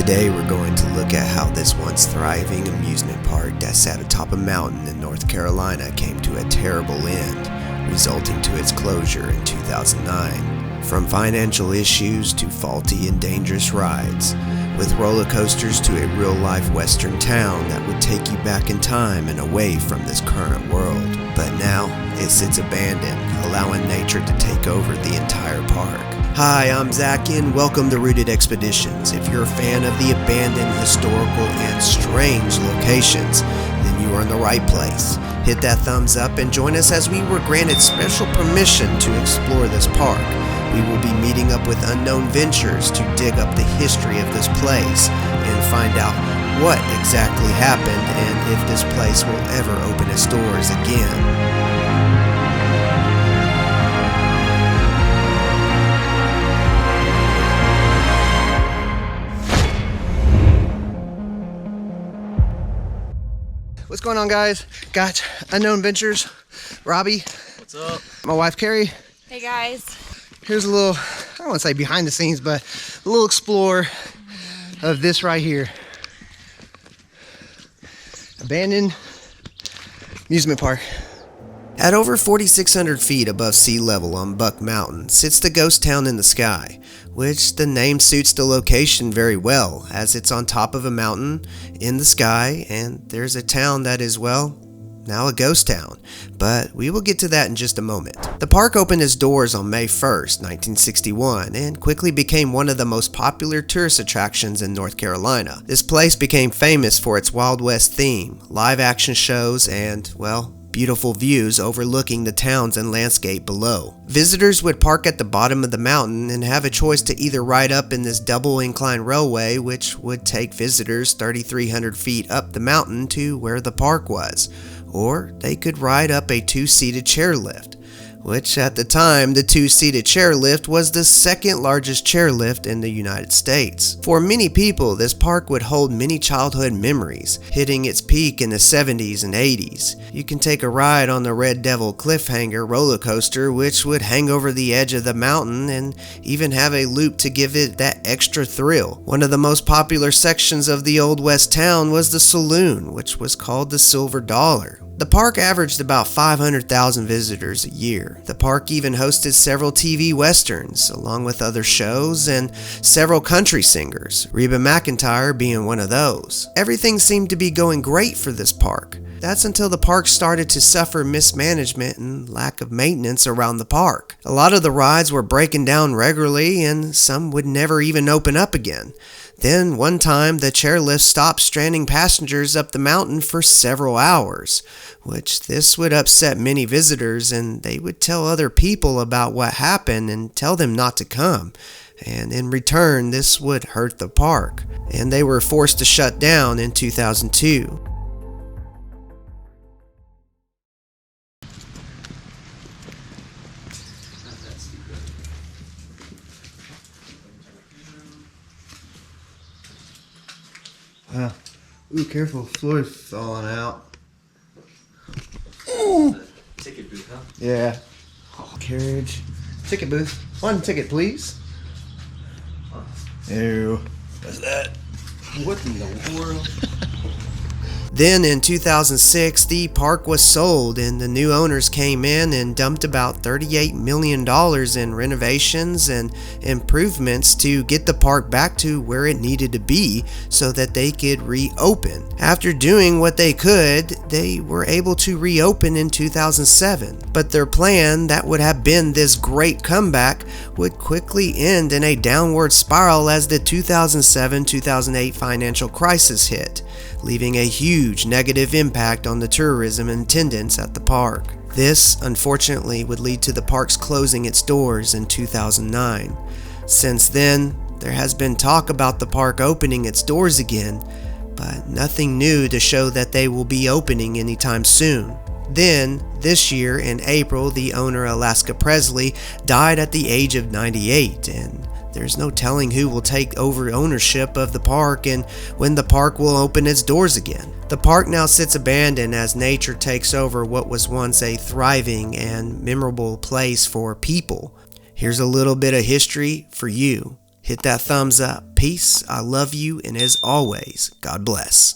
Today we're going to look at how this once thriving amusement park that sat atop a mountain in North Carolina came to a terrible end, resulting to its closure in 2009. From financial issues to faulty and dangerous rides, with roller coasters to a real-life western town that would take you back in time and away from this current world. But now, it sits abandoned, allowing nature to take over the entire park. Hi, I'm Zach and welcome to Rooted Expeditions. If you're a fan of the abandoned, historical, and strange locations, then you are in the right place. Hit that thumbs up and join us as we were granted special permission to explore this park. We will be meeting up with unknown ventures to dig up the history of this place and find out what exactly happened and if this place will ever open its doors again. What's going on, guys? Got Unknown Ventures, Robbie. What's up? My wife, Carrie. Hey, guys. Here's a little, I don't want to say behind the scenes, but a little explore of this right here. Abandoned amusement park. At over 4,600 feet above sea level on Buck Mountain sits the ghost town in the sky, which the name suits the location very well, as it's on top of a mountain in the sky, and there's a town that is, well, now a ghost town, but we will get to that in just a moment. The park opened its doors on May 1st, 1961, and quickly became one of the most popular tourist attractions in North Carolina. This place became famous for its Wild West theme, live action shows, and, well, beautiful views overlooking the towns and landscape below. Visitors would park at the bottom of the mountain and have a choice to either ride up in this double incline railway, which would take visitors 3,300 feet up the mountain to where the park was, or they could ride up a two-seated chairlift, which at the time, the two-seated chairlift was the second largest chairlift in the United States. For many people, this park would hold many childhood memories, hitting its peak in the 70s and 80s. You can take a ride on the Red Devil Cliffhanger roller coaster, which would hang over the edge of the mountain and even have a loop to give it that extra thrill. One of the most popular sections of the Old West town was the saloon, which was called the Silver Dollar. The park averaged about 500,000 visitors a year. The park even hosted several TV westerns, along with other shows and several country singers, Reba McEntire being one of those. Everything seemed to be going great for this park. That's until the park started to suffer mismanagement and lack of maintenance around the park. A lot of the rides were breaking down regularly and some would never even open up again. Then, one time, the chairlift stopped stranding passengers up the mountain for several hours, which this would upset many visitors, and they would tell other people about what happened and tell them not to come. And in return, this would hurt the park, and they were forced to shut down in 2002. Ooh, careful, floor's falling out. Ticket booth, huh? Yeah. Carriage. Ticket booth. One ticket, please. Ew. What's that? What in the world? Then in 2006, the park was sold and the new owners came in and dumped about $38 million in renovations and improvements to get the park back to where it needed to be so that they could reopen. After doing what they could, they were able to reopen in 2007. But their plan that would have been this great comeback would quickly end in a downward spiral as the 2007-2008 financial crisis hit, leaving a huge negative impact on the tourism and attendance at the park. This, unfortunately, would lead to the park's closing its doors in 2009. Since then, there has been talk about the park opening its doors again, but nothing new to show that they will be opening anytime soon. Then, this year in April, the owner, Alaska Presley, died at the age of 98, and there's no telling who will take over ownership of the park and when the park will open its doors again. The park now sits abandoned as nature takes over what was once a thriving and memorable place for people. Here's a little bit of history for you. Hit that thumbs up. Peace, I love you, and as always, God bless.